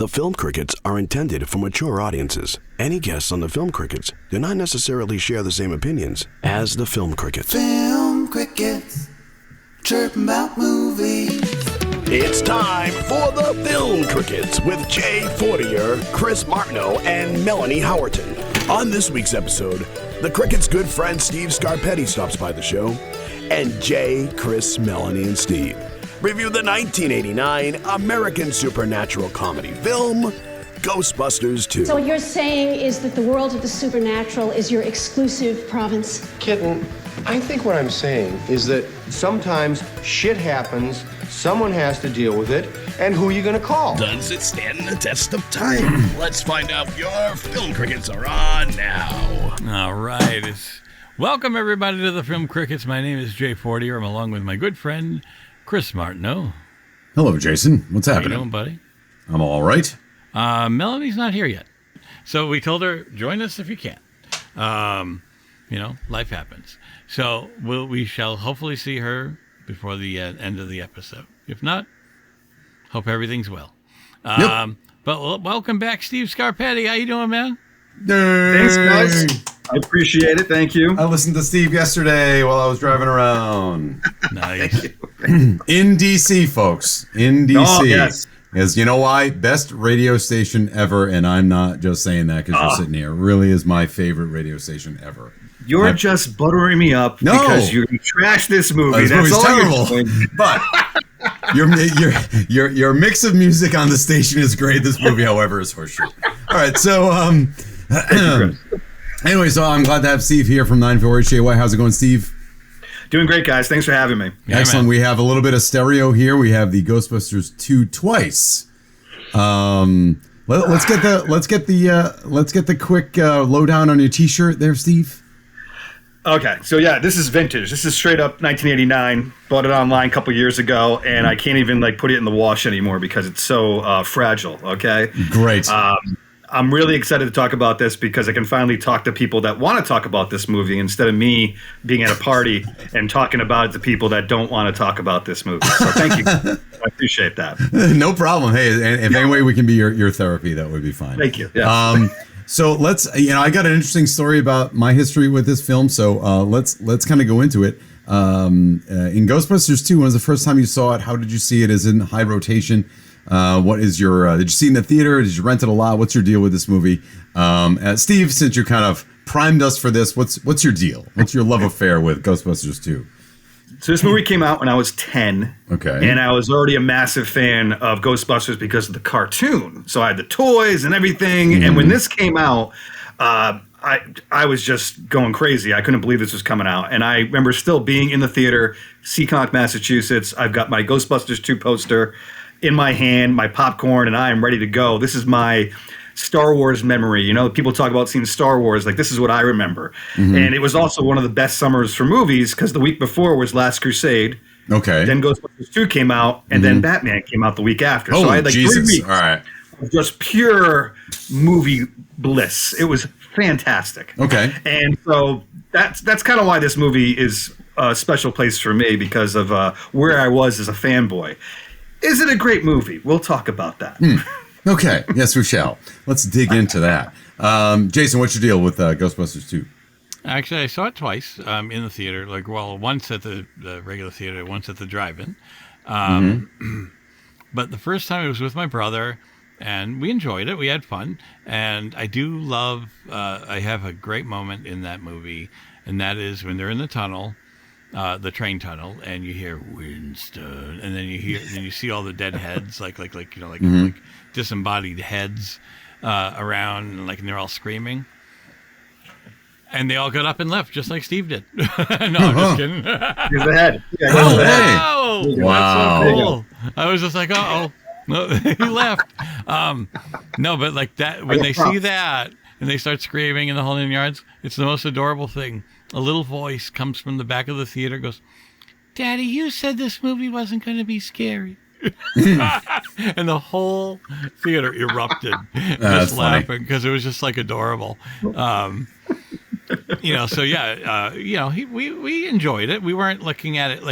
The Film Crickets are intended for mature audiences. Any guests on the Film Crickets do not necessarily share the same opinions as the Film Crickets. Film Crickets, chirping about movies. It's time for the Film Crickets with Jay Fortier, Chris Martineau, and Melanie Howerton. On this week's episode, the Crickets' good friend Steve Scarpetti stops by the show, and Jay, Chris, Melanie, and Steve review the 1989 American supernatural comedy film, Ghostbusters 2. So what you're saying is that the world of the supernatural is your exclusive province? Kitten, I think what I'm saying is that sometimes shit happens, someone has to deal with it, and who are you gonna call? Does it stand the test of time? Let's find out if your Film Crickets are on now. All right. Welcome, everybody, to the Film Crickets. My name is Jay Fortier. I'm along with my good friend, Chris Martineau. Hello, Jason. What's happening? How you doing, buddy? I'm all right. Melanie's not here yet. So we told her, join us if you can. Life happens. So we shall hopefully see her before the end of the episode. If not, hope everything's well. Yep. But welcome back, Steve Scarpetti. How you doing, man? Thanks, guys. I appreciate it. Thank you. I listened to Steve yesterday while I was driving around. Nice. In D.C., folks. In D.C. Oh, yes. Because you know why? Best radio station ever, and I'm not just saying that because you're sitting here. It really is my favorite radio station ever. You're just buttering me up because you trashed this movie. This That's movie's all terrible. you're doing. But your mix of music on the station is great. This movie, however, is horseshit. All right, so anyway, so I'm glad to have Steve here from 948 How's it going, Steve? Doing great, guys. Thanks for having me. Yeah, Excellent. man. We have a little bit of stereo here. We have the Ghostbusters 2 twice. Let's get the quick lowdown on your T-shirt there, Steve. Okay, so yeah, this is vintage. This is straight up 1989. Bought it online a couple years ago, and I can't even put it in the wash anymore because it's so fragile. Okay, Great. I'm really excited to talk about this because I can finally talk to people that want to talk about this movie instead of me being at a party and talking about it to people that don't want to talk about this movie. So thank you. I appreciate that. No problem. Hey, if any way we can be your therapy, that would be fine. Thank you. Yeah. So let's, I got an interesting story about my history with this film. So let's kind of go into it. In Ghostbusters 2, when was the first time you saw it? How did you see it? Is it in high rotation? What is your, did you see it in the theater? Did you rent it a lot? What's your deal with this movie? Steve, since you kind of primed us for this, what's your deal? What's your love affair with Ghostbusters 2? So this movie came out when I was 10. Okay. And I was already a massive fan of Ghostbusters because of the cartoon. So I had the toys and everything. Mm. And when this came out, I was just going crazy. I couldn't believe this was coming out. And I remember still being in the theater, Seekonk, Massachusetts. I've got my Ghostbusters 2 poster in my hand, my popcorn, and I am ready to go. This is my Star Wars memory. People talk about seeing Star Wars. This is what I remember. Mm-hmm. And it was also one of the best summers for movies because the week before was Last Crusade. Okay. Then Ghostbusters 2 came out, and then Batman came out the week after. Oh, so I had Jesus. 3 weeks All right. of just pure movie bliss. It was fantastic. Okay. And so that's kind of why this movie is a special place for me because of where I was as a fanboy. Is it a great movie? We'll talk about that. Okay. Yes, we shall. Let's dig into that. Jason, what's your deal with Ghostbusters 2? Actually, I saw it twice in the theater. Once at the regular theater, once at the drive-in. But the first time it was with my brother, and we enjoyed it. We had fun. And I do love, I have a great moment in that movie, and that is when they're in the tunnel, the train tunnel, and you hear Winston, and then you see all the dead heads, like disembodied heads around, and they're all screaming. And they all got up and left, just like Steve did. No, I'm just kidding. Here's the head. Yeah, Oh, the head. hey. Wow. Wow. That's so cool. I was just like, uh-oh. No, he left. No, but that, when they see that, and they start screaming in the whole 9 yards, it's the most adorable thing. A little voice comes from the back of the theater, goes, "Daddy, you said this movie wasn't going to be scary." And the whole theater erupted just laughing because it was just adorable. So yeah, we enjoyed it. We weren't looking at it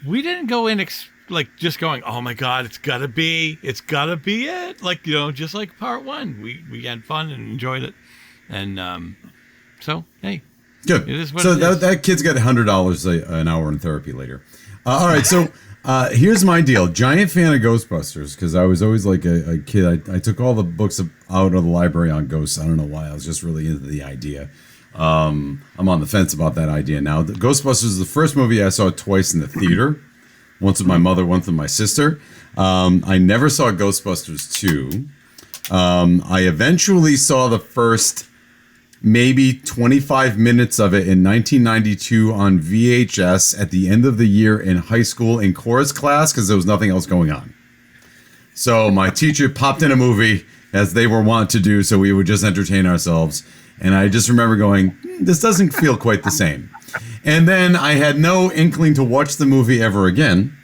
we didn't go in like just going, oh my God, it's gotta be it. Like, just like part one, we had fun and enjoyed it. And so, hey, good. It is what so it is. that kid's got $100 an hour in therapy later. All right, so here's my deal. Giant fan of Ghostbusters, because I was always like a kid. I took all the books out of the library on ghosts. I don't know why. I was just really into the idea. I'm on the fence about that idea now. The Ghostbusters is the first movie I saw twice in the theater. Once with my mother, once with my sister. I never saw Ghostbusters 2. I eventually saw the first maybe 25 minutes of it in 1992 on VHS at the end of the year in high school in chorus class because there was nothing else going on. So my teacher popped in a movie as they were wont to do, so we would just entertain ourselves. And I just remember going, this doesn't feel quite the same. And then I had no inkling to watch the movie ever again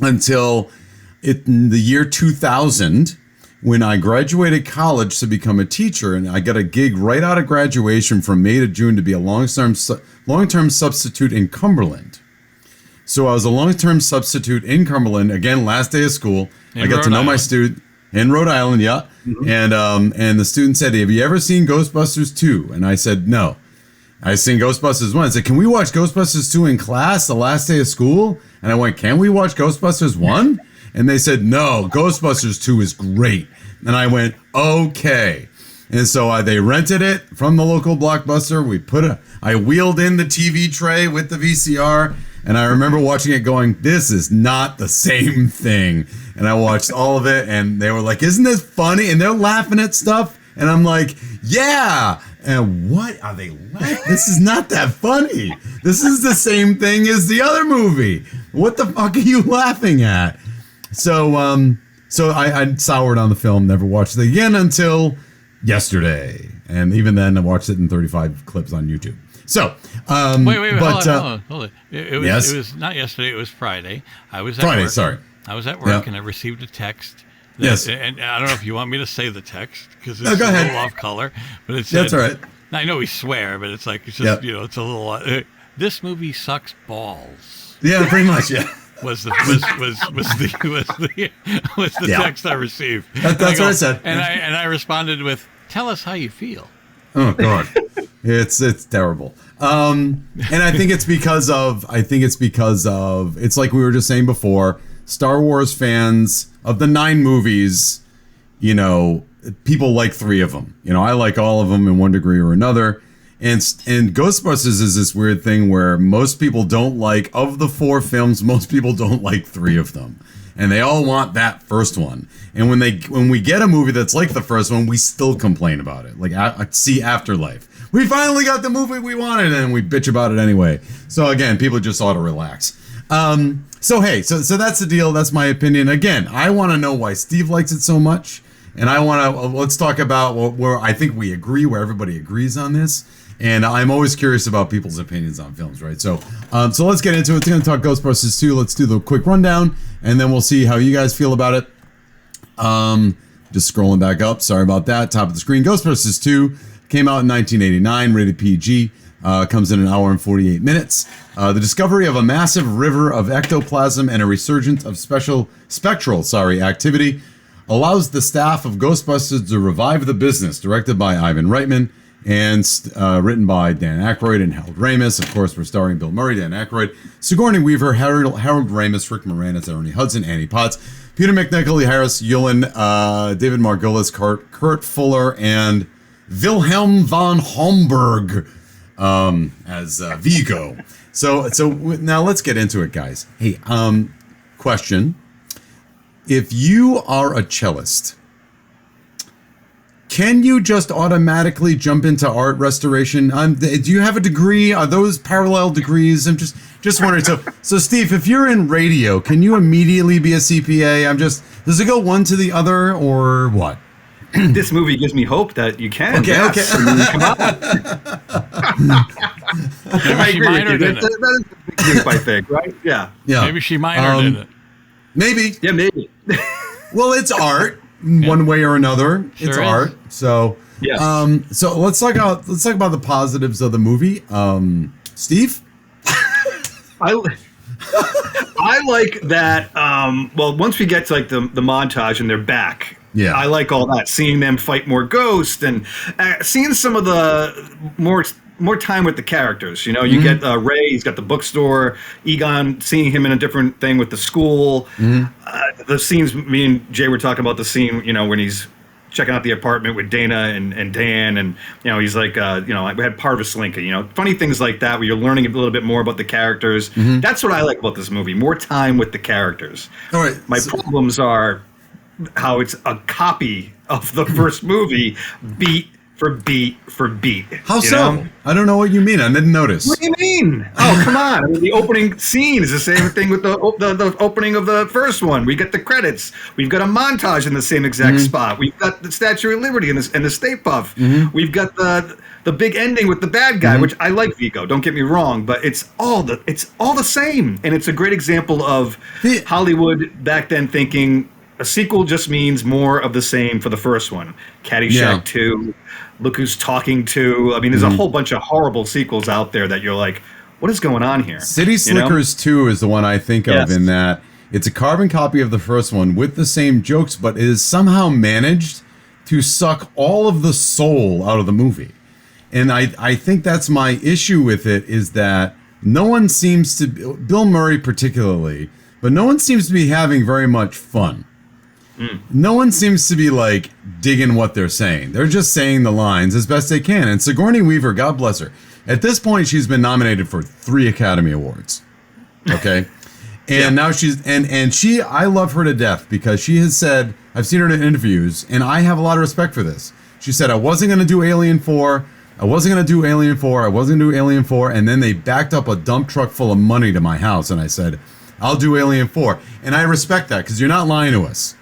until in the year 2000, when I graduated college to become a teacher, and I got a gig right out of graduation from May to June to be a long-term substitute in Cumberland. So I was a long-term substitute in Cumberland, again, last day of school. I got to know my student in Rhode Island, yeah. Mm-hmm. And the student said, have you ever seen Ghostbusters 2? And I said, no. I seen Ghostbusters 1. I said, can we watch Ghostbusters 2 in class the last day of school? And I went, can we watch Ghostbusters 1? And they said, no, Ghostbusters 2 is great. And I went, okay. And so they rented it from the local Blockbuster. I wheeled in the TV tray with the VCR. And I remember watching it going, this is not the same thing. And I watched all of it. And they were like, isn't this funny? And they're laughing at stuff. And I'm like, yeah. And what are they laughing? This is not that funny. This is the same thing as the other movie. What the fuck are you laughing at? So I soured on the film, never watched it again until yesterday. And even then, I watched it in 35 clips on YouTube. So, wait, but, hold on. It was not yesterday, it was Friday. I was at work. Sorry. I was at work and I received a text. And I don't know if you want me to say the text because it's a little off color, but it said, that's all right. I know we swear, but it's like, it's just, it's a little, this movie sucks balls. Yeah, pretty much. Yeah. Was the text I received. That's what I said. And I responded with, "Tell us how you feel." Oh God, it's terrible. And I think it's because of it's like we were just saying before. Star Wars fans of the 9 movies, people like 3 of them. I like all of them in one degree or another. And Ghostbusters is this weird thing where most people don't like, of the 4 films, most people don't like 3 of them. And they all want that first one. And when we get a movie that's like the first one, we still complain about it. Like, see Afterlife. We finally got the movie we wanted, and we bitch about it anyway. So again, people just ought to relax. So that's the deal. That's my opinion. Again, I want to know why Steve likes it so much. And let's talk about where I think we agree, where everybody agrees on this. And I'm always curious about people's opinions on films, right? So let's get into it. We're going to talk Ghostbusters 2. Let's do the quick rundown, and then we'll see how you guys feel about it. Just scrolling back up. Sorry about that. Top of the screen. Ghostbusters 2 came out in 1989, rated PG. Comes in an hour and 48 minutes. The discovery of a massive river of ectoplasm and a resurgence of spectral activity allows the staff of Ghostbusters to revive the business. Directed by Ivan Reitman. And written by Dan Aykroyd and Harold Ramis. Of course, we're starring Bill Murray, Dan Aykroyd, Sigourney Weaver, Harold Ramis, Rick Moranis, Ernie Hudson, Annie Potts, Peter McNichol, Harris Yulin, David Margolis, Kurt Fuller, and Wilhelm von Homburg as Vigo. So now let's get into it, guys. Hey, question. If you are a cellist, can you just automatically jump into art restoration? Do you have a degree? Are those parallel degrees? I'm just wondering. So Steve, if you're in radio, can you immediately be a CPA? Does it go one to the other or what? This movie gives me hope that you can. Okay. I mean, come on. I agree with you. That is a big leap, I think, right? Yeah. Maybe she minored in it. Maybe. Yeah, maybe. Well, it's art. One way or another, sure it's is. art. So, yes. So let's talk about the positives of the movie. Steve, I I like that. Well, once we get to like the montage and they're back. Yeah. I like all that. Seeing them fight more ghosts and seeing some of the more time with the characters. You know, you get Ray. He's got the bookstore. Egon, seeing him in a different thing with the school. The scenes. Me and Jay were talking about the scene. You know, when he's checking out the apartment with Dana and Dan, and you know, he's like, you know, we had Parvis Lincoln. You know, funny things like that where you're learning a little bit more about the characters. That's what I like about this movie. More time with the characters. All right. My problems are how it's a copy of the first movie, beat for beat for beat. How so? Know? I don't know what you mean. I didn't notice. What do you mean? Oh, come on. I mean, the opening scene is the same thing with the opening of the first one. We get the credits. We've got a montage in the same exact spot. We've got the Statue of Liberty and the Stay Puft. We've got the big ending with the bad guy, which I like Vigo, don't get me wrong, but it's all the same. And it's a great example of Hollywood back then thinking a sequel just means more of the same for the first one. Caddyshack 2, Look Who's Talking To. I mean, there's a whole bunch of horrible sequels out there that you're like, what is going on here? City Slickers 2 is the one I think of in that it's a carbon copy of the first one with the same jokes, but it is somehow managed to suck all of the soul out of the movie. And I think that's my issue with it, is that no one seems to, Bill Murray particularly, but no one seems to be having very much fun. No one seems to be like digging what they're saying. They're just saying the lines as best they can. And Sigourney Weaver, God bless her, at this point she's been nominated for 3 Academy Awards. Okay. And now she's and she, I love her to death because she has said, I've seen her in interviews, and I have a lot of respect for this. She said, I wasn't going to do Alien 4. I wasn't going to do Alien 4. I wasn't going to do Alien 4. And then they backed up a dump truck full of money to my house. And I said, I'll do Alien 4. And I respect that because you're not lying to us.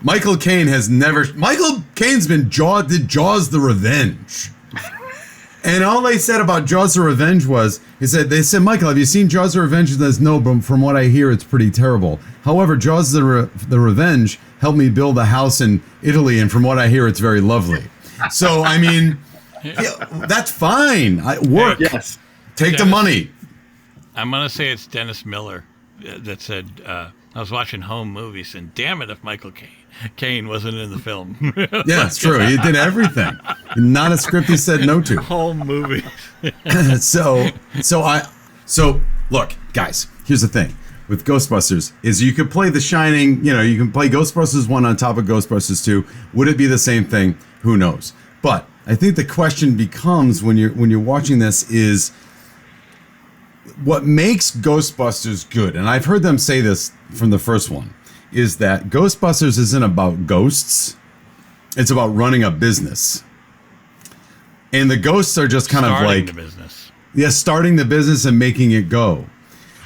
Michael Caine Caine's been did Jaws the Revenge. And all they said about Jaws the Revenge was, they said, Michael, have you seen Jaws the Revenge? He says, no, but from what I hear, it's pretty terrible. However, Jaws the Revenge helped me build a house in Italy, and from what I hear, it's very lovely. So, I mean, that's fine. Work. Yes. Take the money. I'm going to say it's Dennis Miller that said, I was watching home movies, and damn it if Michael Caine wasn't in the film. Yeah, it's true. He did everything. Not a script he said no to. Home movies. So look, guys, here's the thing. With Ghostbusters is you could play The Shining, you can play Ghostbusters 1 on top of Ghostbusters 2. Would it be the same thing? Who knows? But I think the question becomes when you're watching this is what makes Ghostbusters good, and I've heard them say this from the first one, is that Ghostbusters isn't about ghosts. It's about running a business. And the ghosts are just kind of like the business. Yeah, starting the business and making it go.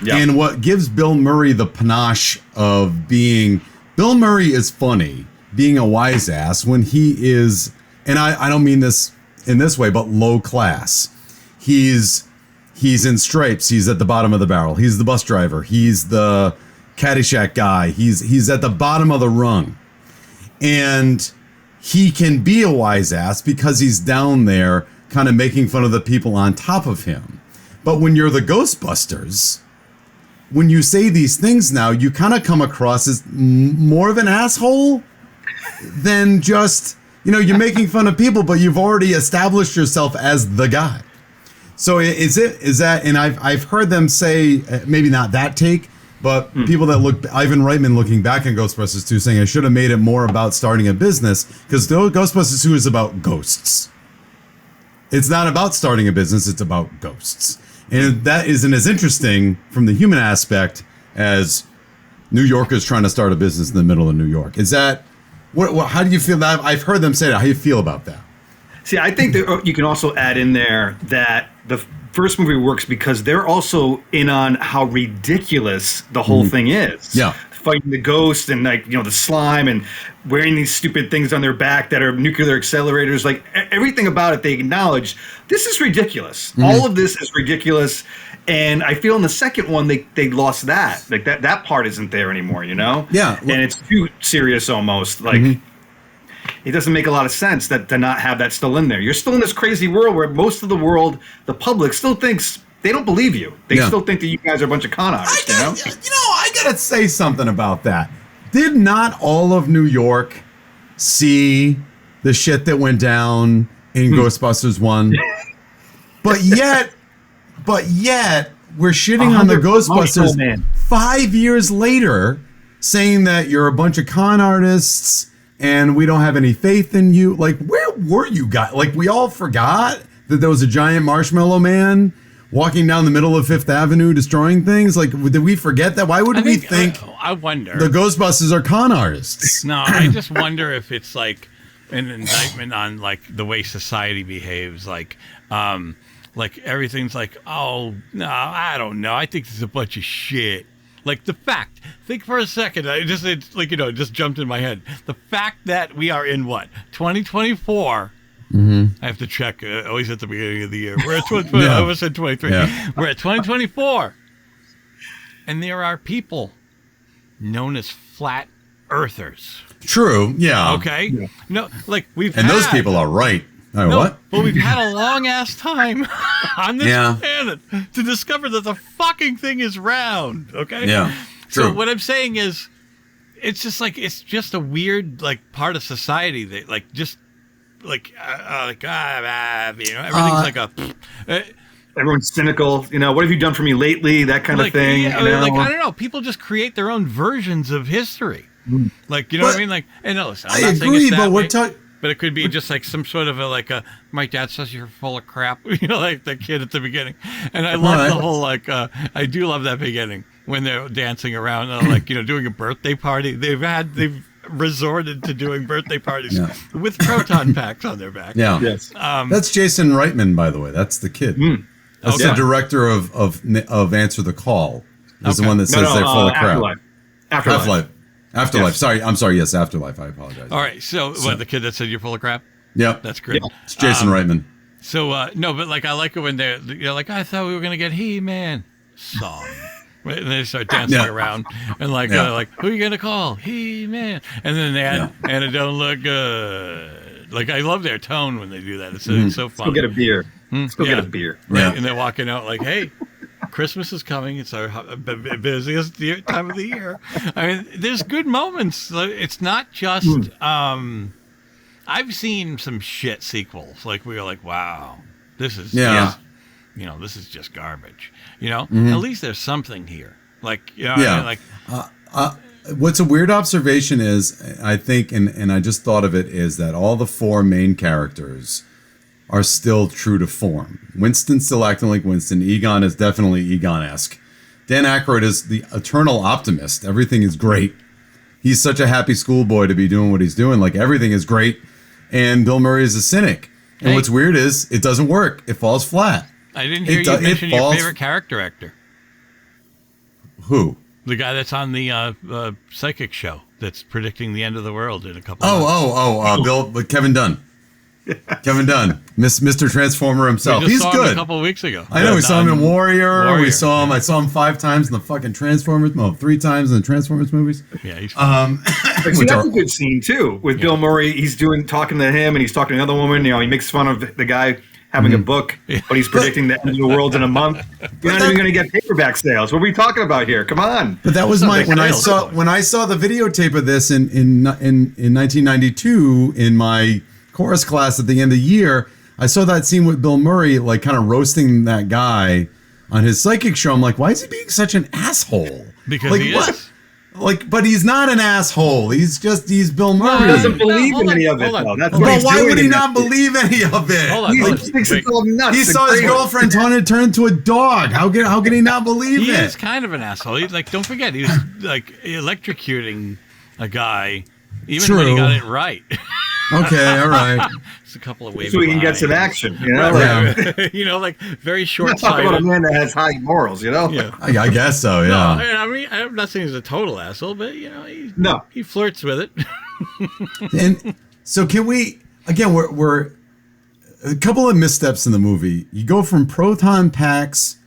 Yep. And what gives Bill Murray the panache of being Bill Murray is funny, being a wise ass when he is, and I don't mean this in this way, but low class. He's in stripes. He's at the bottom of the barrel. He's the bus driver. He's the Caddyshack guy. He's at the bottom of the rung. And he can be a wise ass because he's down there kind of making fun of the people on top of him. But when you're the Ghostbusters, when you say these things now, you kind of come across as more of an asshole than just, you're making fun of people, but you've already established yourself as the guy. So is that, and I've heard them say, maybe not that take, but people that look, Ivan Reitman looking back on Ghostbusters 2 saying I should have made it more about starting a business, because Ghostbusters 2 is about ghosts. It's not about starting a business, it's about ghosts. And that isn't as interesting from the human aspect as New Yorkers trying to start a business in the middle of New York. Is that, how do you feel that? I've heard them say that. How do you feel about that? See, I think that you can also add in there that the first movie works because they're also in on how ridiculous the whole thing is. Yeah. Fighting the ghost and the slime and wearing these stupid things on their back that are nuclear accelerators. Like everything about it, they acknowledge this is ridiculous. All of this is ridiculous. And I feel in the second one, they lost that. Like that part isn't there anymore, Yeah. And it's too serious almost. Like, it doesn't make a lot of sense to not have that still in there. You're still in this crazy world where most of the world, the public, still thinks they don't believe you. They Yeah. still think that you guys are a bunch of con artists. I gotta say something about that. Did not all of New York see the shit that went down in Ghostbusters 1? But yet we're shitting on the Ghostbusters 5 years later, saying that you're a bunch of con artists and we don't have any faith in you. Like, where were you guys? Like, we all forgot that there was a giant marshmallow man walking down the middle of Fifth Avenue destroying things. Like, did we forget that? Why would we think I wonder the Ghostbusters are con artists? No, I just wonder if it's like an indictment on like the way society behaves. Like everything's like, oh no, I don't know. I think this is a bunch of shit. Like the fact, think for a second. It's like, it just jumped in my head. The fact that we are in what 2024. I have to check. Always at the beginning of the year. We're at 2020. I almost said 23. Yeah. We're at 2024, and there are people known as flat earthers. True. Yeah. Okay. Yeah. No, like those people are right. What? But we've had a long ass time on this planet to discover that the fucking thing is round. Okay. Yeah. True. So what I'm saying is, it's just a weird like part of society that like just. Everything's like a. Everyone's cynical. What have you done for me lately? That kind of thing. Yeah, like I don't know. People just create their own versions of history. Like what I mean? Like, and listen, I'm not saying it's that way, but it could be just like some sort of my dad says you're full of crap. Like the kid at the beginning. And I love the whole I do love that beginning when they're dancing around, doing a birthday party. They've resorted to doing birthday parties with proton packs on their back. Yeah. Yes. That's Jason Reitman, by the way. That's the kid. That's the director of Answer the Call. Is the one that says they're full of crap. Afterlife. Sorry. I'm sorry. Yes, Afterlife. I apologize. All right. So what, the kid that said you're full of crap? Yep. That's great. Yeah. It's Jason Reitman. So, no, but like I like it when they're like, I thought we were going to get He-Man song. And they start dancing around and like who are you gonna call? He-Man. And then they add, and it don't look good. Like I love their tone when they do that. It's so fun. Go get a beer. Go get a beer. Right. Yeah. And they're walking out like, hey, Christmas is coming. It's our busiest time of the year. I mean, there's good moments. It's not just. I've seen some shit sequels. Like we were like, wow, this is this is just garbage. At least there's something here. Like, what's a weird observation is, I think, and I just thought of it, is that all the four main characters are still true to form. Winston's still acting like Winston. Egon is definitely Egon-esque. Dan Aykroyd is the eternal optimist. Everything is great. He's such a happy schoolboy to be doing what he's doing. Like, everything is great. And Bill Murray is a cynic. And what's weird is it doesn't work. It falls flat. I didn't hear you mention your favorite character actor. Who? The guy that's on the psychic show that's predicting the end of the world in a couple of months. Kevin Dunn. Kevin Dunn, Mr. Transformer himself. We just He's saw good. him a couple of weeks ago. I know. We saw him in Warrior. I saw him 5 times in the fucking Transformers. No, 3 times in the Transformers movies. Yeah, he's see, that's a good scene too with Bill Murray. He's talking to him, and he's talking to another woman. He makes fun of the guy having a book, but he's predicting the end of the world in a month. You're not even going to get paperback sales. What are we talking about here? Come on. But that was when I saw the videotape of this in 1992 in my chorus class at the end of the year. I saw that scene with Bill Murray, like kind of roasting that guy on his psychic show. I'm like, why is he being such an asshole? Because he is. But he's not an asshole. He's Bill Murray. He doesn't believe in any of it, though. That's what why would he not believe any of it? Hold on. He saw his girlfriend turn into a dog. How can he not believe it? He is kind of an asshole. He's like, don't forget, he was like electrocuting a guy even when he got it right. Okay, all right. It's a couple of ways. So he can get some action, like very short-sighted. Talk about a man that has high morals, Yeah. I guess so, yeah. No, I mean, I'm not saying he's a total asshole, but he flirts with it. And so can we again? We're a couple of missteps in the movie. You go from proton packs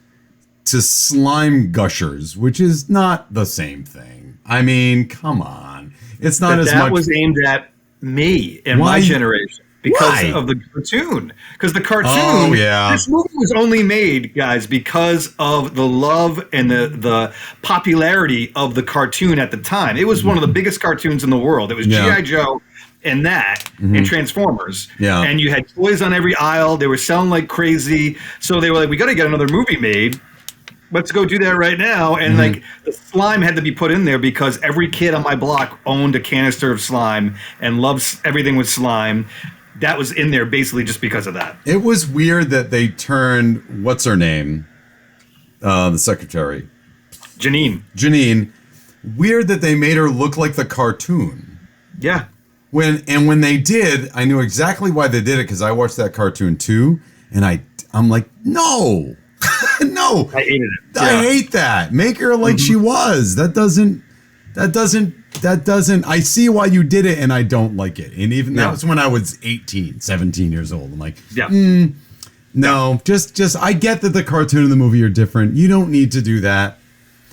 to slime gushers, which is not the same thing. I mean, come on, it's not as much. That was aimed at me and my generation. because Why? of the cartoon. Because the cartoon, Oh, yeah. this movie was only made, guys, because of the love and the popularity of the cartoon at the time. It was one of the biggest cartoons in the world. It was Yeah. G.I. Joe and that and Transformers. Yeah. And you had toys on every aisle. They were selling like crazy. So they were like, we got to get another movie made. Let's go do that right now. And like the slime had to be put in there because every kid on my block owned a canister of slime and loves everything with slime. That was in there basically just because of that. It was weird that they turned, what's her name? The secretary. Janine. Weird that they made her look like the cartoon. Yeah. When they did, I knew exactly why they did it because I watched that cartoon too, and I'm like, no, no, I hated it. I hate that. Make her like she was. That doesn't. I see why you did it, and I don't like it. And even that was when I was 18, 17 years old. I'm like, no, just I get that the cartoon and the movie are different. You don't need to do that.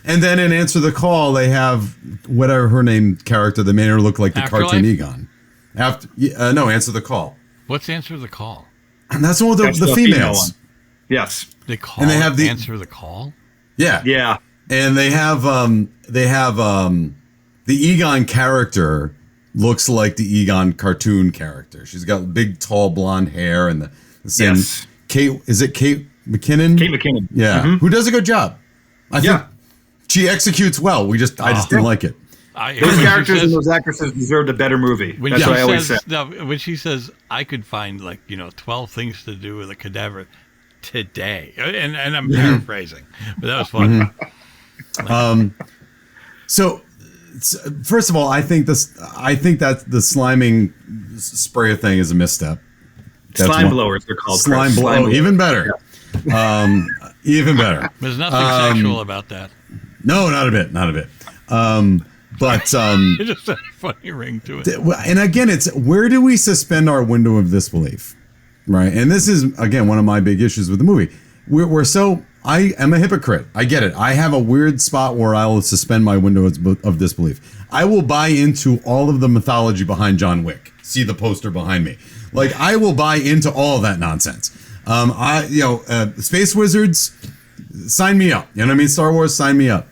And then in Answer the Call, they have whatever her name character that made her look like the Afterlife? cartoon Egon. Answer the Call. What's Answer the Call? And that's one with That's the the female females. one. Yes. They call And they it have the- Answer the Call? Yeah. Yeah. And they have the Egon character looks like the Egon cartoon character. She's got big, tall, blonde hair and the same. Yes. Kate McKinnon? Kate McKinnon. Yeah. Who does a good job. I think she executes well. I just didn't like it. Those characters and those actresses deserved a better movie. That's what I always say. When she says, I could find 12 things to do with a cadaver today. And I'm paraphrasing, but that was fun. So first of all, I think that the sliming sprayer thing is a misstep. That's Slime one. blowers, they're called. Slime Chris. blow, even better. Even better. There's nothing sexual about that. No, not a bit. But It just had a funny ring to it. and again, it's where do we suspend our window of disbelief, right? And this is again one of my big issues with the movie. We're so I am a hypocrite. I get it. I have a weird spot where I will suspend my window of disbelief. I will buy into all of the mythology behind John Wick. See the poster behind me. Like I will buy into all of that nonsense. Space wizards, sign me up. You know what I mean? Star Wars, sign me up.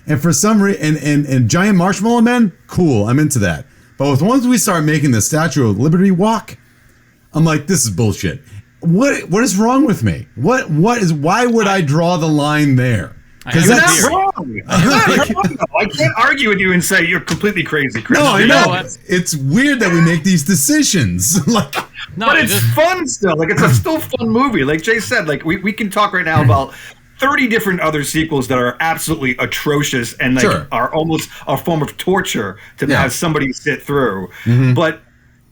And for some reason, and giant marshmallow men, cool, I'm into that. But once we start making the Statue of Liberty walk, I'm like, this is bullshit. What is wrong with me? Why would I draw the line there? Because that's wrong. You're not wrong, though. I can't argue with you and say you're completely crazy, Chris. No, I You know. know what? It's weird that we make these decisions. But it's fun still. Like it's a still fun movie. Like Jay said, like we can talk right now about 30 different other sequels that are absolutely atrocious and are almost a form of torture to have somebody sit through.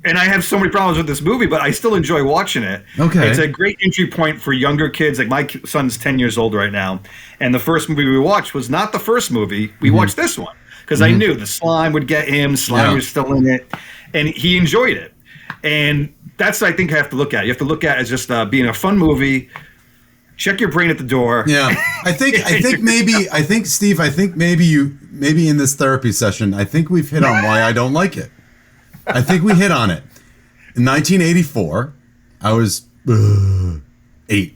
And I have so many problems with this movie, but I still enjoy watching it. Okay. It's a great entry point for younger kids. Like my son's 10 years old right now. And the first movie we watched was not the first movie. We watched this one because I knew the slime would get him. Slime was still in it. And he enjoyed it. And that's what I think you have to look at. You have to look at it as just being a fun movie. Check your brain at the door. Yeah. I think Steve, maybe in this therapy session, I think we've hit on why I don't like it. I think we hit on it. In 1984, I was 8.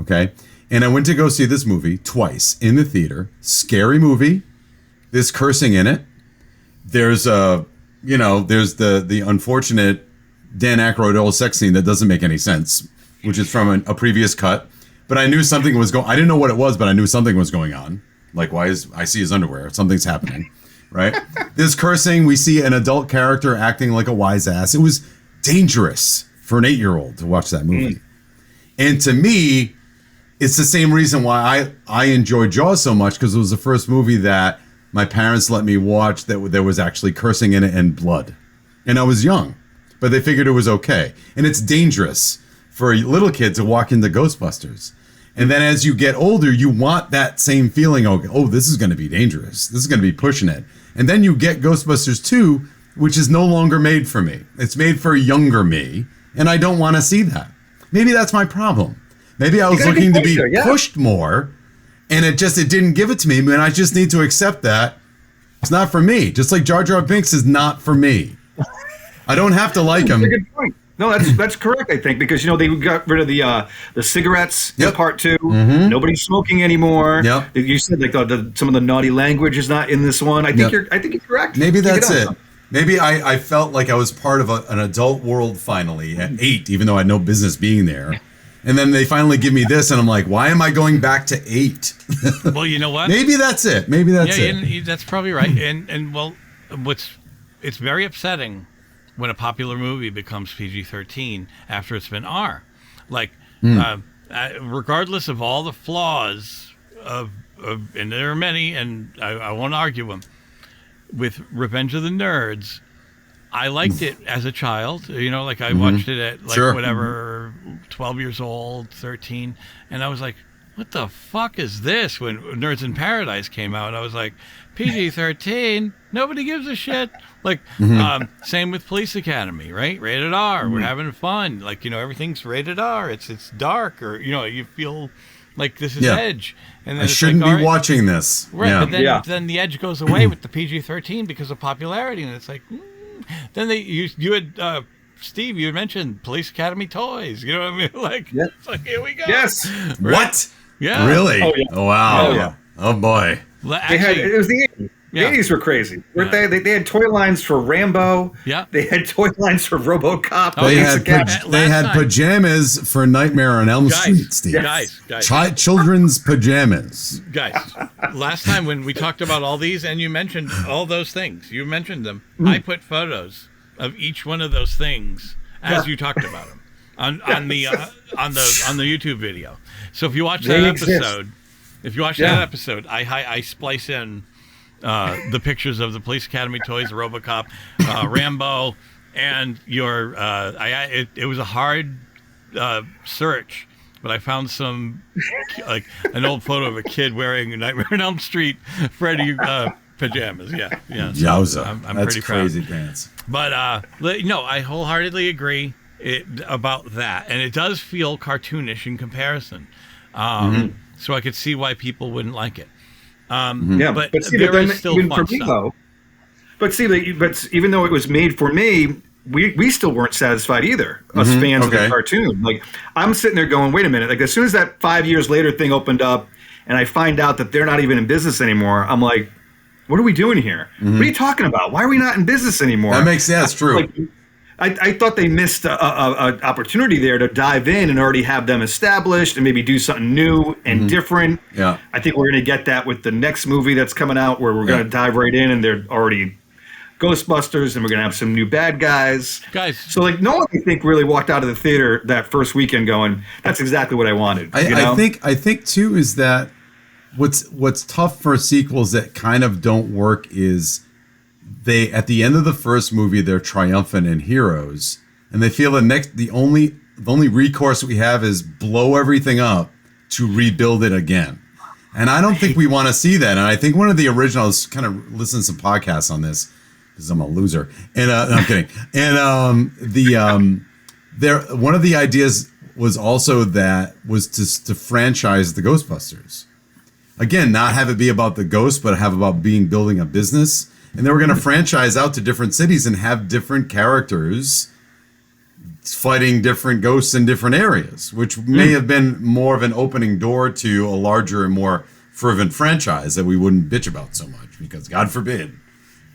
Okay. And I went to go see this movie twice in the theater. Scary movie. There's cursing in it. There's there's the unfortunate Dan Aykroyd old sex scene that doesn't make any sense, which is from a previous cut. But I knew something was I didn't know what it was, but I knew something was going on. Like, I see his underwear. Something's happening, right? There's cursing. We see an adult character acting like a wise ass. It was dangerous for an 8-year-old to watch that movie. And to me, it's the same reason why I enjoyed Jaws so much, because it was the first movie that my parents let me watch that there was actually cursing in it and blood. And I was young, but they figured it was okay. And it's dangerous for a little kid to walk into Ghostbusters. And then as you get older, you want that same feeling of, oh, this is going to be dangerous. This is going to be pushing it. And then you get Ghostbusters 2, which is no longer made for me. It's made for a younger me, and I don't want to see that. Maybe that's my problem. Maybe I was looking to be pushed more, and it didn't give it to me, and I just need to accept that it's not for me. Just like Jar Jar Binks is not for me. I don't have to like him. That's a good point. No, that's correct. I think because they got rid of the cigarettes in Yep. part 2. Nobody's smoking anymore. Yep. You said like some of the naughty language is not in this one. I think you're correct. Maybe Keep that's up. it. Maybe I felt like I was part of an adult world finally at 8, even though I had no business being there. And then they finally give me this, and I'm like, why am I going back to 8? Well, you know what? Maybe that's it. Maybe that's it. And that's probably right. And well, it's very upsetting when a popular movie becomes PG-13 after it's been R. Like, regardless of all the flaws and there are many, and I won't argue them, with Revenge of the Nerds, I liked it as a child. Like I watched it at whatever, 12 years old, 13, and I was like, what the fuck is this? When Nerds in Paradise came out, I was like, PG-13, nobody gives a shit. Like, same with Police Academy, right? Rated R, we're having fun. Like, everything's rated R. It's dark, or you feel like this is edge. And then I shouldn't be watching this. Right, Yeah. but then the edge goes away with the PG-13 because of popularity, and it's like, then you had Steve, you had mentioned Police Academy toys. You know what I mean? Like, it's like, here we go. Yes. Right? What? Yeah. Really? Oh, yeah. Oh, wow. Oh, yeah. Oh, boy. Well, It was the 80s. Yeah. The 80s were crazy, weren't Yeah. they? They had toy lines for Rambo. Yeah. They had toy lines for RoboCop. Oh, They yeah. Police had Academy. they had Last time- pajamas for Nightmare on Elm Guys, Street, Steve. guys. Children's pajamas. Guys, last time when we talked about all these and you mentioned all those things, you mentioned them, I put photos of each one of those things as you talked about them on the YouTube video. So if you watch that episode, I splice in the pictures of the Police Academy toys, RoboCop, Rambo, and your it was a hard search, but I found some like an old photo of a kid wearing Nightmare on Elm Street Freddy pajamas. Yeah. So Yowza. I'm That's pretty proud. crazy pants. But no, I wholeheartedly agree about that, and it does feel cartoonish in comparison. So I could see why people wouldn't like it. Yeah, but see, there then is still even fun for me stuff. though. But even though it was made for me, we still weren't satisfied either. Us fans of the cartoon. Like I'm sitting there going, wait a minute. Like as soon as that 5 years later thing opened up, and I find out that they're not even in business anymore, I'm like, what are we doing here? What are you talking about? Why are we not in business anymore? That makes sense. True. Like, I thought they missed a opportunity there to dive in and already have them established and maybe do something new and different. Yeah. I think we're going to get that with the next movie that's coming out where we're going to dive right in and they're already Ghostbusters and we're going to have some new bad guys. So like no one I think really walked out of the theater that first weekend going, that's exactly what I wanted. I think too is that what's tough for sequels that kind of don't work is they at the end of the first movie they're triumphant and heroes, and they feel the only recourse we have is blow everything up to rebuild it again. And I don't think we want to see that. And I think one of the originals kind of listened to some podcasts on this because I'm a loser. And no, I'm kidding. And one of the ideas was also to franchise the Ghostbusters. Again, not have it be about the ghosts, but have about building a business. And they were going to franchise out to different cities and have different characters fighting different ghosts in different areas, which may have been more of an opening door to a larger and more fervent franchise that we wouldn't bitch about so much because God forbid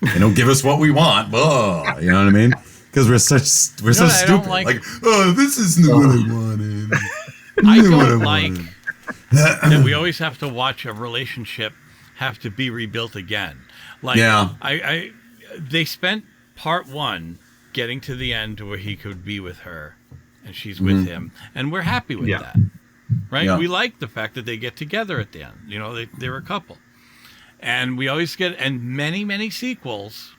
they don't give us what we want. Oh, you know what I mean? Because we're so stupid. Like, oh, this isn't what I wanted. I don't like that we always have to watch a relationship have to be rebuilt again. Like, they spent part one getting to the end where he could be with her and she's with him, and we're happy with that, right? We like the fact that they get together at the end. You know, they're a couple, and we always get many sequels.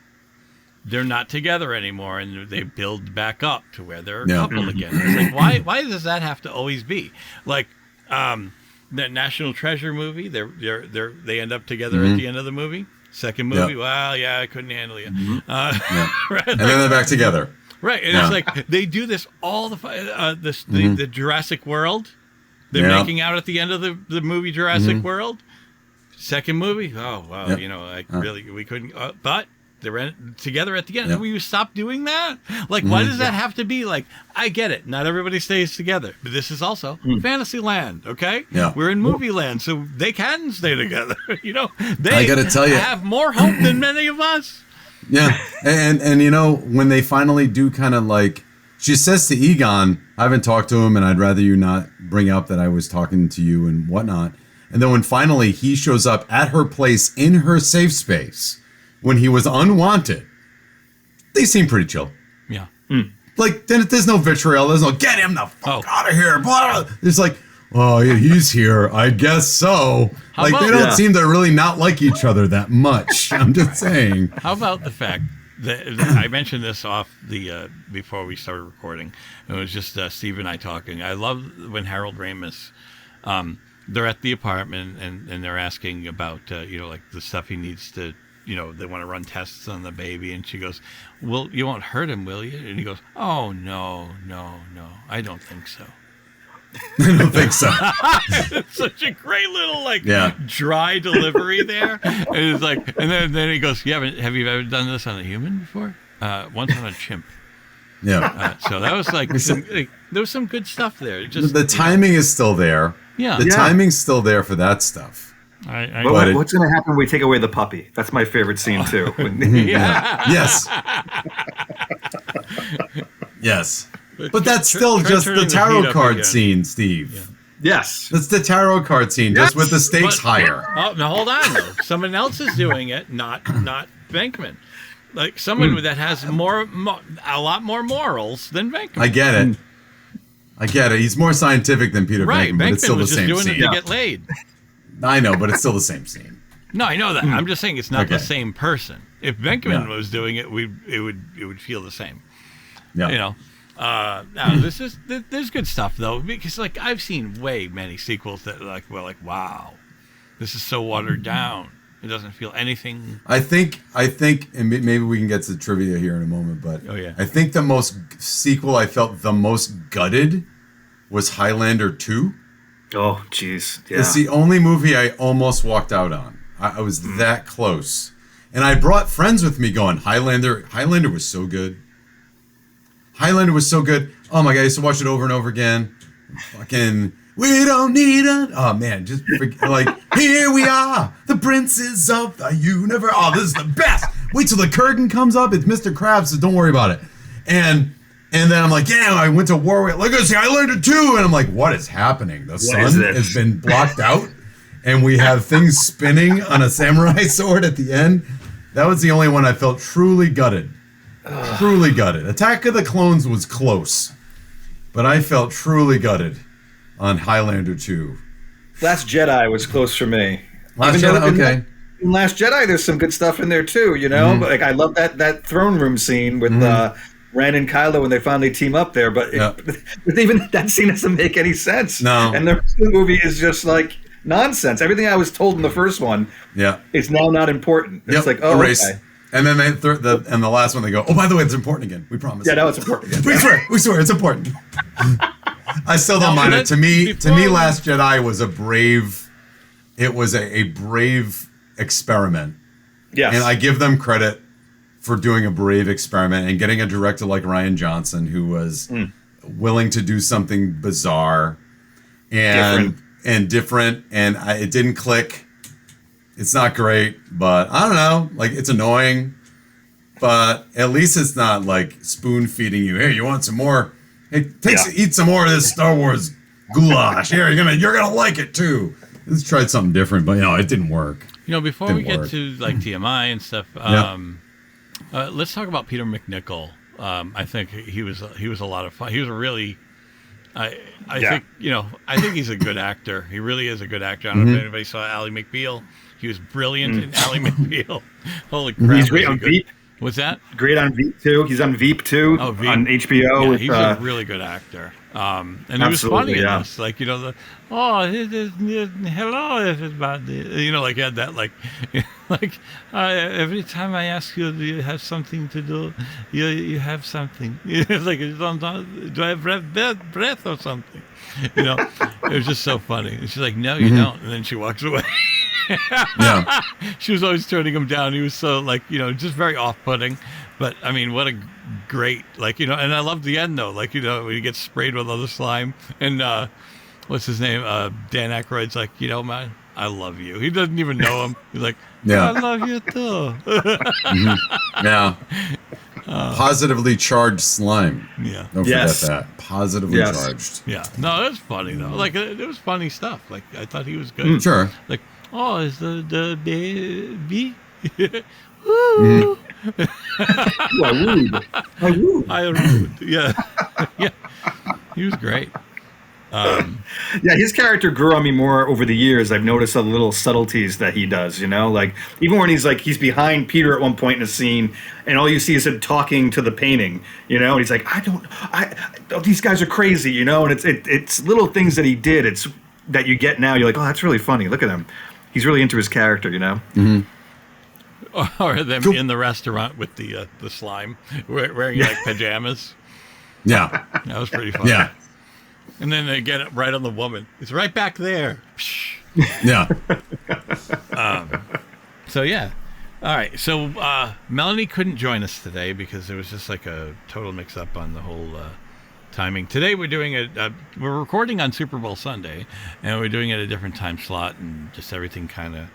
They're not together anymore, and they build back up to where they're a couple again. It's like, why does that have to always be like? That National Treasure movie, they end up together at the end of the movie. Second movie, I couldn't handle you. Right? And then they're back together. Right, and it's like they do this all the Jurassic World. They're making out at the end of the movie Jurassic World. Second movie, we couldn't. But they're together at the end. Yeah. Will you stop doing that? Like, why does that have to be like? I get it. Not everybody stays together, but this is also fantasy land. Okay, Yeah. we're in movie land, so they can stay together. You know, they I gotta tell you, have more hope than many of us. Yeah, and you know, when they finally do kind of like, she says to Egon, I haven't talked to him, and I'd rather you not bring up that I was talking to you and whatnot. And then when finally he shows up at her place in her safe space, when he was unwanted, they seem pretty chill. Yeah. Like, then there's no vitriol, there's no, get him the fuck out of here, blah. It's like, oh, yeah, he's here, I guess so. How Like, they about- don't seem to really not like each other that much. I'm just saying. How about the fact that I mentioned this off the before we started recording? It was just Steve and I talking. I love when Harold Ramis, they're at the apartment and they're asking about like the stuff he needs to, they want to run tests on the baby, and she goes, "Well, you won't hurt him, will you?" And he goes, "Oh no, I don't think so." I don't think so. It's such a great little Yeah. dry delivery there. And it's like, and then he goes, have you ever done this on a human before? Once on a chimp. Yeah. So that was there was some good stuff there. Just The timing is still there. Yeah. The timing's still there for that stuff. What's going to happen when we take away the puppy? That's my favorite scene too. Yes. Yes. But that's still just the turning the heat tarot up card again. scene, Steve. Yes. That's the tarot card scene, just with the stakes higher. Oh, now hold on though. Someone else is doing it, not Venkman. Like someone that has a lot more morals than Venkman. I get it. He's more scientific than Peter Right, Venkman, but it's Venkman still the was just same doing scene. it to get laid. I know, but it's still the same scene. No, I know that. I'm just saying it's not the Okay. same person. If Venkman Yeah. was doing it, it would feel the same. Yeah. Now there's good stuff though, because I've seen way many sequels that wow, this is so watered down. It doesn't feel anything. I think, and maybe we can get to the trivia here in a moment, but Oh, yeah. I think the most sequel I felt the most gutted was Highlander 2. Oh, jeez. Yeah. It's the only movie I almost walked out on. I was that close. And I brought friends with me going, Highlander was so good. Highlander was so good. Oh my God, I used to watch it over and over again. Fucking, we don't need a... Oh man, just here we are, the princes of the universe. Oh, this is the best. Wait till the curtain comes up. It's Mr. Krabs, so don't worry about it. And then I'm like, yeah, I went to war with, look at this, Highlander 2. And I'm like, what is happening? The sun has been blocked out and we have things spinning on a samurai sword at the end. That was the only one I felt truly gutted. Truly gutted. Attack of the Clones was close, but I felt truly gutted on Highlander 2. Last Jedi was close for me. Last Even though Jedi, okay. In Last Jedi, there's some good stuff in there too. But I love that throne room scene with Ren and Kylo when they finally team up there. But but even that scene doesn't make any sense. No. And the rest of the movie is just nonsense. Everything I was told in the first one, is now not important. It's erase. Okay. And then the last one they go, oh, by the way, it's important again. We promise. Yeah, now it's important again. We swear, it's important. I still don't mind it. To me, Last Jedi was a brave experiment. Yes. And I give them credit for doing a brave experiment and getting a director like Rian Johnson who was willing to do something bizarre and different. And it didn't click. It's not great, but I don't know. It's annoying, but at least it's not spoon feeding you. Hey, you want some more? Hey, eat some more of this Star Wars goulash. Here, you're gonna like it too. Let's try something different, but it didn't work. Before we get to TMI and stuff, let's talk about Peter McNichol. I think he was a lot of fun. He was really. I think he's a good actor. He really is a good actor. I don't know if anybody saw Ally McBeal. He was brilliant in Ally McBeal. Holy crap! He's great on Veep. What's that? Great on Veep too. He's on Veep too. Oh, Veep. On HBO. Yeah, he's a really good actor. And he was funny in this. Hello everybody. He had that every time I ask you, do you have something to do? You have something. Do I have breath or something? It was just so funny. And she's like, no, you don't. And then she walks away. Yeah. She was always turning him down. He was so just very off-putting. But I mean, what a great and I loved the end though. When he gets sprayed with all the slime and what's his name? Dan Aykroyd's like, man, I love you. He doesn't even know him. He's like, Yeah. I love you too. Yeah. Positively charged slime. Yeah. Don't forget that. Positively charged. Yeah. No, it was funny though. It was funny stuff. I thought he was good. Sure. Oh, is the baby? Mm-hmm. I rude. Yeah. Yeah. He was great. His character grew on me more over the years. I've noticed the little subtleties that he does, even when he's behind Peter at one point in a scene and all you see is him talking to the painting, and he's like, these guys are crazy, and it's little things that he did. It's that you get now. You're like, oh, that's really funny. Look at him. He's really into his character, Mm-hmm. Or them in the restaurant with the slime wearing pajamas. Yeah. That was pretty funny. Yeah. And then they get it right on the woman. It's right back there. Yeah. So, yeah. All right. So, Melanie couldn't join us today because there was just a total mix-up on the whole timing. Today we're doing we're recording on Super Bowl Sunday, and we're doing it at a different time slot, and just everything kind of,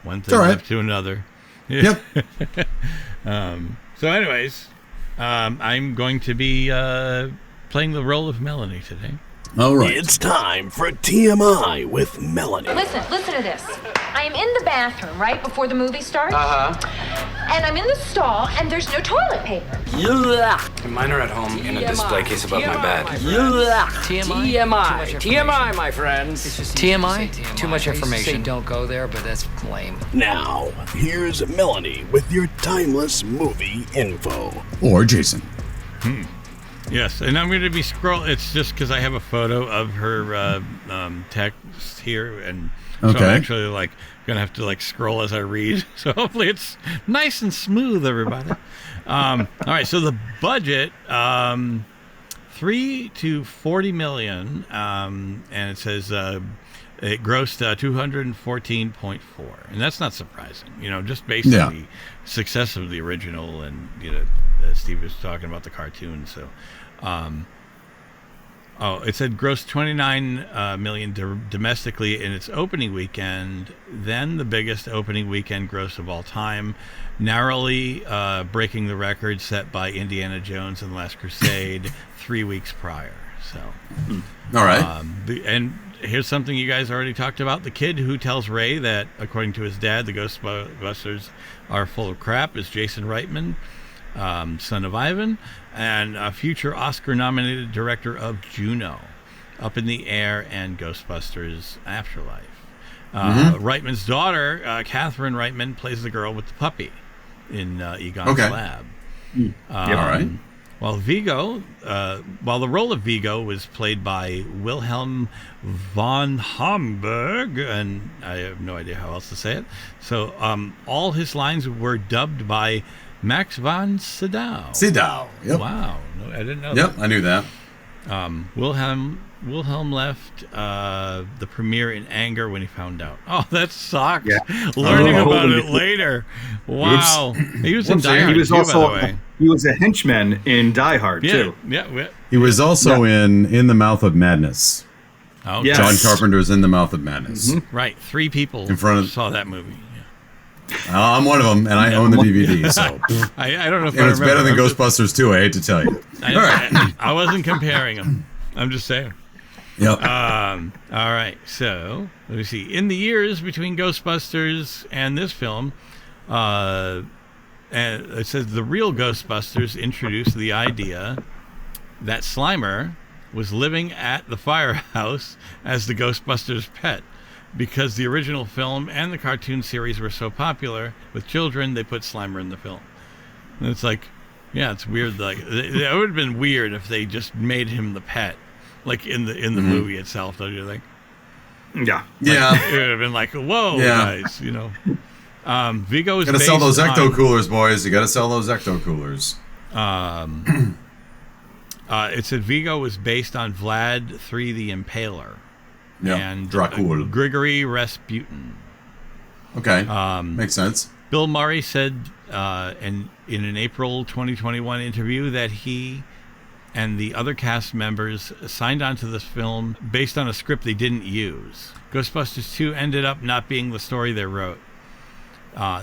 one thing led to another. Yep. So, anyways, I'm going to be playing the role of Melanie today. All right. It's time for TMI with Melanie. Listen to this. I am in the bathroom right before the movie starts. And I'm in the stall, and there's no toilet paper. Mine are at home in a display case above my bed. TMI, my friends. TMI? Too much information. Say don't go there, but that's lame. Now, here's Melanie with your timeless movie info. Or Jason. Yes, and I'm going to be it's just because I have a photo of her text here, and so I'm actually going to have to scroll as I read. So hopefully it's nice and smooth, everybody. All right, so the budget, 3 to 40 million, and it says it grossed 214.4, and that's not surprising, just based on the success of the original, and Steve was talking about the cartoon. So, it said grossed 29 million domestically in its opening weekend, then the biggest opening weekend gross of all time, narrowly breaking the record set by Indiana Jones and the Last Crusade 3 weeks prior. So, all right. And here's something you guys already talked about. The kid who tells Ray that, according to his dad, the Ghostbusters are full of crap is Jason Reitman, son of Ivan, and a future Oscar-nominated director of Juno, Up in the Air, and Ghostbusters Afterlife. Reitman's daughter, Catherine Reitman, plays the girl with the puppy in Egon's Lab. All right. While the role of Vigo was played by Wilhelm von Homburg, and I have no idea how else to say it. So all his lines were dubbed by Max von Sydow. Sydow. Yep. Wow. No, I didn't know that. Yep, I knew that. Wilhelm left the premiere in anger when he found out. Oh, that sucks. Yeah. Learning about it later. Wow. He was in Die Hard too, by the way. He was a henchman in Die Hard too. Yeah. He was also in The Mouth of Madness. Oh, yes. John Carpenter's In the Mouth of Madness. Mm-hmm. Right. 3 people in front of saw that movie. I'm one of them, and I own the DVD. So I don't know if and it's better than Ghostbusters 2. I hate to tell you. I wasn't comparing them. I'm just saying. Yep. All right. So let me see. In the years between Ghostbusters and this film, and it says the real Ghostbusters introduced the idea that Slimer was living at the firehouse as the Ghostbusters' pet. Because the original film and the cartoon series were so popular with children, they put Slimer in the film. And it's it's weird. It would have been weird if they just made him the pet, in the movie itself. Don't you think? Yeah. It would have been whoa, guys. Vigo is. Gotta sell those Ecto coolers, boys. You gotta sell those Ecto coolers. It said Vigo was based on Vlad III the Impaler. Yeah, and Draco. Grigory Rasputin. Okay. Makes sense. Bill Murray said in an April 2021 interview that he and the other cast members signed on to this film based on a script they didn't use. Ghostbusters 2 ended up not being the story they wrote.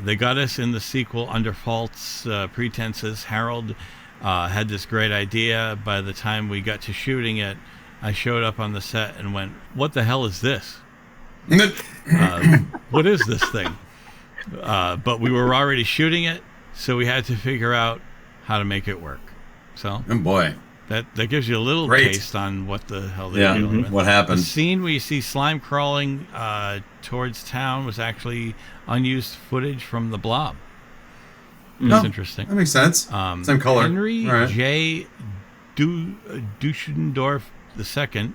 They got us in the sequel under false pretenses. Harold had this great idea. By the time we got to shooting it, I showed up on the set and went, "What the hell is this? What is this thing?" But we were already shooting it, so we had to figure out how to make it work. So, oh boy, that gives you a little taste on what the hell they're dealing with. What happened? The scene where you see slime crawling towards town was actually unused footage from The Blob. That's interesting. That makes sense. Same color. Henry J. Duschendorf II,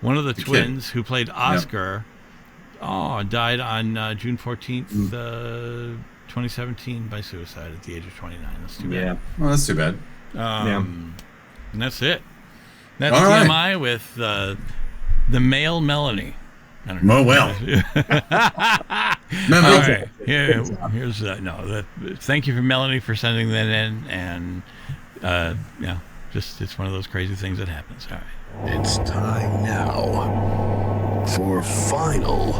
one of the twins who played Oscar, died on June 14th, 2017 by suicide at the age of 29. That's too bad. Yeah. Well, that's too bad. And that's it. That's All right. TMI with the male Melanie. I don't know. Oh, well. All right. Here's thank you for Melanie for sending that in, and it's one of those crazy things that happens. All right. It's time now for Final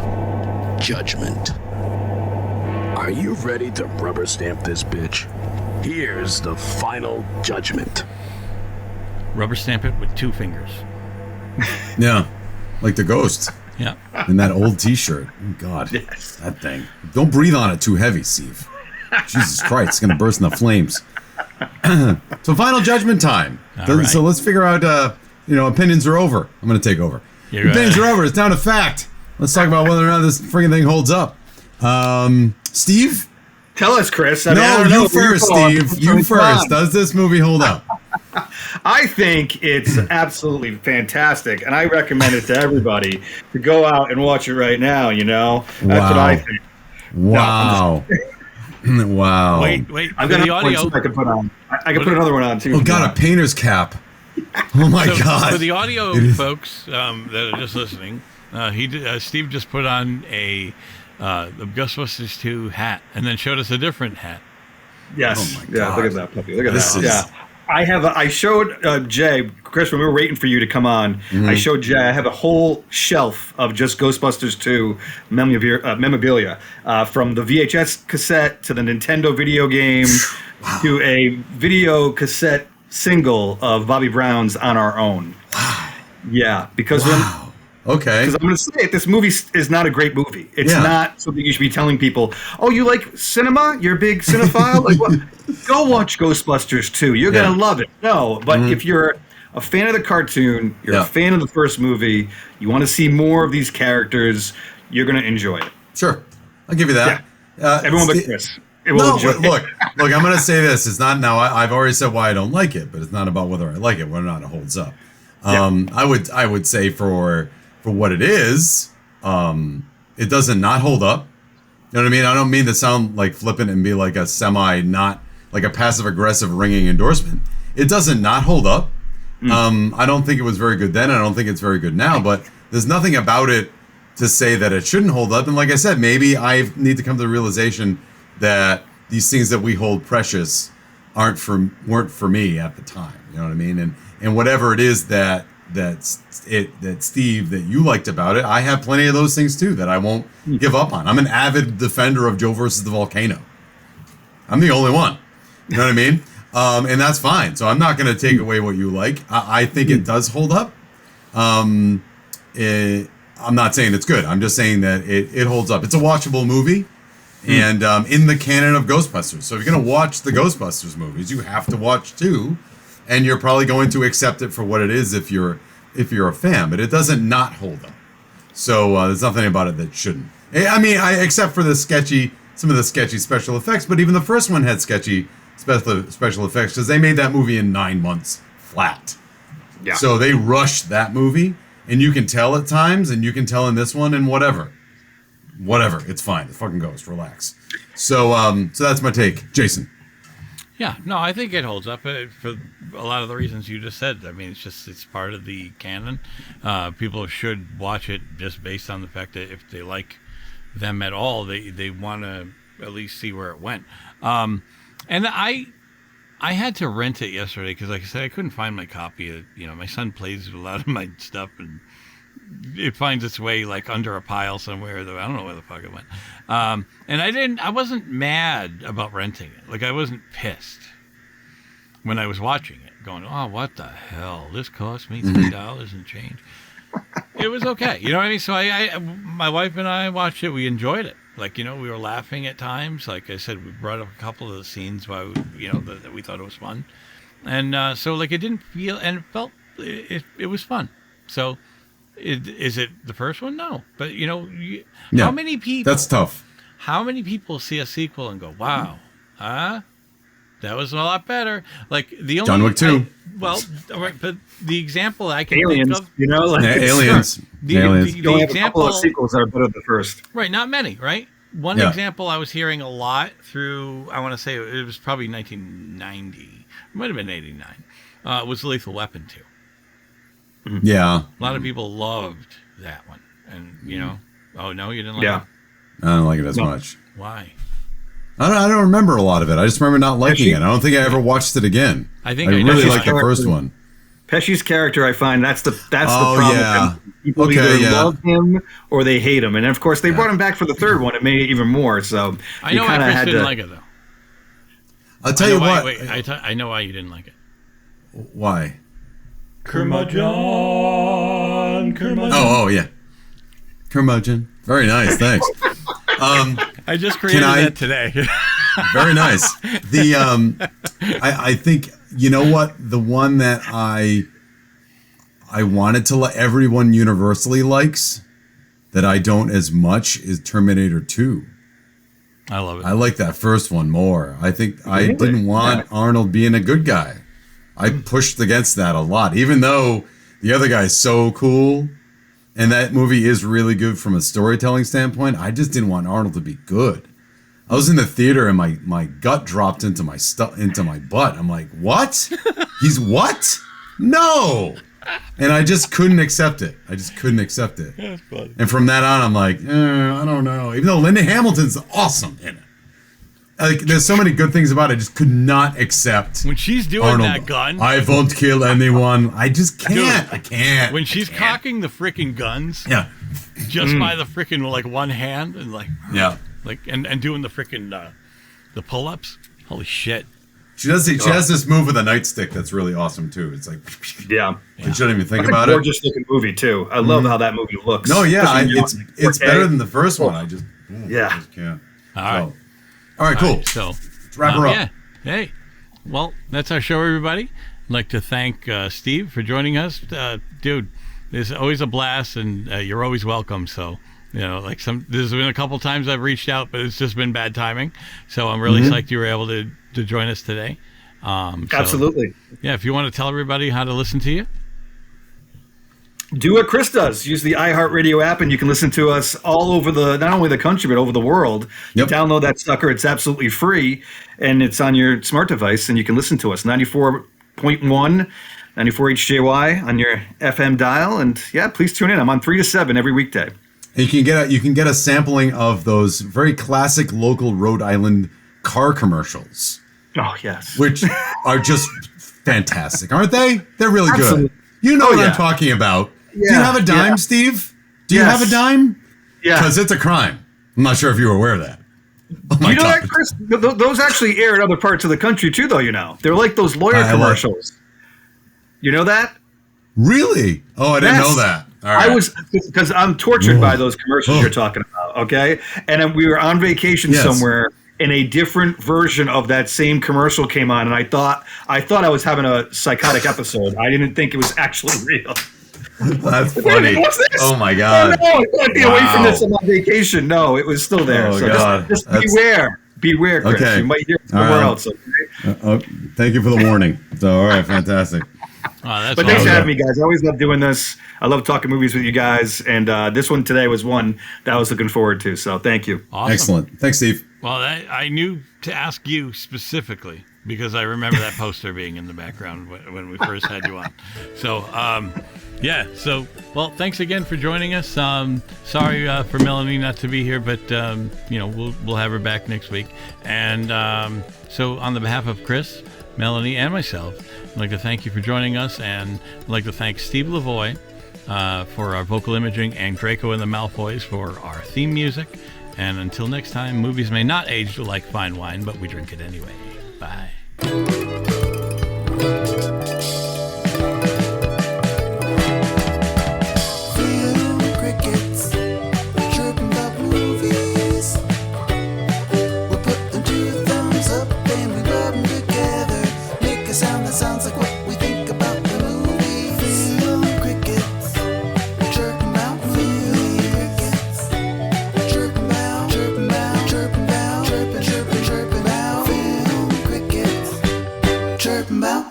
Judgment. Are you ready to rubber stamp this bitch? Here's the Final Judgment. Rubber stamp it with 2 fingers. Yeah, like the ghost. Yeah. In that old T-shirt. Oh, God, that thing. Don't breathe on it too heavy, Steve. Jesus Christ, it's gonna burst into flames. So, Final Judgment time. Right. So let's figure out. Opinions are over. I'm gonna take over. Opinions are over. It's down to fact. Let's talk about whether or not this friggin' thing holds up. Steve? Tell us, Chris. You first, Steve. You first. Does this movie hold up? I think it's absolutely fantastic, and I recommend it to everybody to go out and watch it right now. That's what I think. Wow. Wow. Wait. I've got the audio. I can put on. I can put another one on too. Oh God, a painter's cap. Oh my God. For the audio folks that are just listening, Steve just put on the Ghostbusters 2 hat, and then showed us a different hat. Yes. Oh my God. Look at that puppy. Look at that. Yeah. I showed Jay, Chris, when we were waiting for you to come on, I showed Jay, I have a whole shelf of just Ghostbusters 2 memorabilia, from the VHS cassette to the Nintendo video game to a video cassette single of Bobby Brown's On Our Own. Wow. Yeah, because okay. Because I'm going to say it, this movie is not a great movie. It's not something you should be telling people, oh, you like cinema? You're a big cinephile? Like, what? Go watch Ghostbusters 2. You're going to love it. No, but if you're a fan of the cartoon, you're a fan of the first movie, you want to see more of these characters, you're going to enjoy it. Sure. I'll give you that. Everyone but Chris. Look, I'm going to say this. It's not now. I've already said why I don't like it, but it's not about whether I like it, whether or not it holds up. I would say for what it is, it doesn't not hold up. You know what I mean? I don't mean to sound like flippant and be like a not like a passive aggressive ringing endorsement. It doesn't not hold up. I don't think it was very good then. I don't think it's very good now, but there's nothing about it to say that it shouldn't hold up. And like I said, maybe I need to come to the realization that these things that we hold precious weren't for me at the time. You know what I mean? And whatever it is that Steve, that you liked about it, I have plenty of those things too that I won't give up on. I'm an avid defender of Joe versus the Volcano. I'm the only one. You know what I mean? And that's fine. So I'm not going to take away what you like. I think it does hold up. I'm not saying it's good. I'm just saying that it holds up. It's a watchable movie. And in the canon of Ghostbusters. So if you're going to watch the Ghostbusters movies, you have to watch 2. And you're probably going to accept it for what it is if you're a fan, but it doesn't not hold up. So there's nothing about it that shouldn't. I mean, except for some of the sketchy special effects, but even the first one had sketchy special effects because they made that movie in 9 months flat. Yeah. So they rushed that movie, and you can tell at times, and you can tell in this one, and whatever, it's fine. It fucking goes. Relax. So that's my take, Jason. Yeah, no, I think it holds up for a lot of the reasons you just said. I mean, it's part of the canon. People should watch it just based on the fact that if they like them at all. They want to at least see where it went. And I had to rent it yesterday because, like I said, I couldn't find my copy. My son plays with a lot of my stuff, and it finds its way like under a pile somewhere. Though I don't know where the fuck it went. And I wasn't mad about renting it. Like, I wasn't pissed when I was watching it, going, "Oh, what the hell? This cost me $3 and change." It was okay. You know what I mean? So my wife and I watched it. We enjoyed it. Like, we were laughing at times. Like I said, we brought up a couple of the scenes why that we thought it was fun. And so, like, it didn't feel, and it felt, it was fun. So, is it the first one? No. But, how many people? That's tough. How many people see a sequel and go, "Wow, that was a lot better"? Like, the only John Wick 2. All right, but the example I can Aliens, think of, Aliens. The You only have a couple example of sequels that are better than the first. Right, not many, right? One example I was hearing a lot through, I want to say it was probably 1990, it might have been 89, was Lethal Weapon 2. Yeah. A lot of people loved that one. And, oh, no, you didn't like it? I don't like it as much. Why? I don't remember a lot of it. I just remember not liking it. I don't think I ever watched it again. I really liked the first one. Pesci's character, I find that's the problem. Yeah. People either love him or they hate him, and of course they brought him back for the third one. It made it even more. So I know why Chris didn't like it, though. I'll tell you what. I know why you didn't like it. Why? Curmudgeon. Oh yeah. Curmudgeon. Very nice. Thanks. I just created that today. Very nice. I think, you know what, the one that I wanted to let everyone universally likes that I don't as much is Terminator 2. I love it. I like that first one more. I think I didn't want Arnold being a good guy. I pushed against that a lot, even though the other guy's so cool. And that movie is really good from a storytelling standpoint. I just didn't want Arnold to be good. I was in the theater and my gut dropped into my butt. I'm like, what? He's what? No. And I just couldn't accept it. That's funny. And from that on, I'm like, I don't know. Even though Linda Hamilton's awesome in it. Like, there's so many good things about it. I just could not accept when she's doing Arnold. That gun. I won't kill anyone. I just can't. Dude, I can't. When she's cocking the freaking guns. Yeah. Just by the freaking like one hand and like. Yeah. Like and doing the freaking the pull-ups. Holy shit. She has this move with a nightstick that's really awesome too. It's like, yeah. You shouldn't even think That's about a gorgeous looking movie too. I love how that movie looks. No, yeah, it's better than the first one. I just can't. All right, cool. So let's wrap her up. Yeah. Hey, well, that's our show, everybody. I'd like to thank Steve for joining us, dude. It's always a blast, and you're always welcome. So. There's been a couple times I've reached out, but it's just been bad timing. So I'm really psyched you were able to join us today. Absolutely. Yeah, if you want to tell everybody how to listen to you. Do what Chris does. Use the iHeartRadio app, and you can listen to us all over not only the country, but over the world. Yep. You download that sucker. It's absolutely free, and it's on your smart device, and you can listen to us. 94.1, 94 HJY on your FM dial. And, yeah, please tune in. I'm on 3 to 7 every weekday. And you can get a sampling of those very classic local Rhode Island car commercials. Oh, yes. Which are just fantastic, aren't they? They're really Absolutely. good. You know what I'm talking about. Yeah. Do you have a dime, Steve? Do you have a dime? Yeah. Because it's a crime. I'm not sure if you were aware of that. Oh my you know God. that, Chris? Those actually air in other parts of the country, too, though, They're like those lawyer commercials. You know that? Really? Oh, I didn't know that. All right. I was, because I'm tortured by those commercials you're talking about, okay? And we were on vacation somewhere, and a different version of that same commercial came on, and I thought I was having a psychotic episode. I didn't think it was actually real. That's funny. What's this? Oh my God! Oh, no, I can't be away from this. I'm on vacation. No, it was still there. Oh so God! Just beware, Chris. Okay. You might hear it somewhere else. Okay? Thank you for the warning. So, all right, fantastic. But thanks for having me, guys. I always love doing this. I love talking movies with you guys, and this one today was one that I was looking forward to. So thank you. Awesome. Excellent. Thanks, Steve. Well, I knew to ask you specifically because I remember that poster being in the background when we first had you on. So Yeah. So, well, thanks again for joining us. Sorry for Melanie not to be here, but we'll have her back next week. And so, on the behalf of Chris, Melanie, and myself, I'd like to thank you for joining us, and I'd like to thank Steve Lavoie for our vocal imaging, and Draco and the Malfoys for our theme music. And until next time, movies may not age like fine wine, but we drink it anyway. Bye. Sounds like what we think about the movie. Film crickets, chirping about crickets, chirping about, chirping about, chirping about, chirping, chirping, chirping about film crickets, chirping about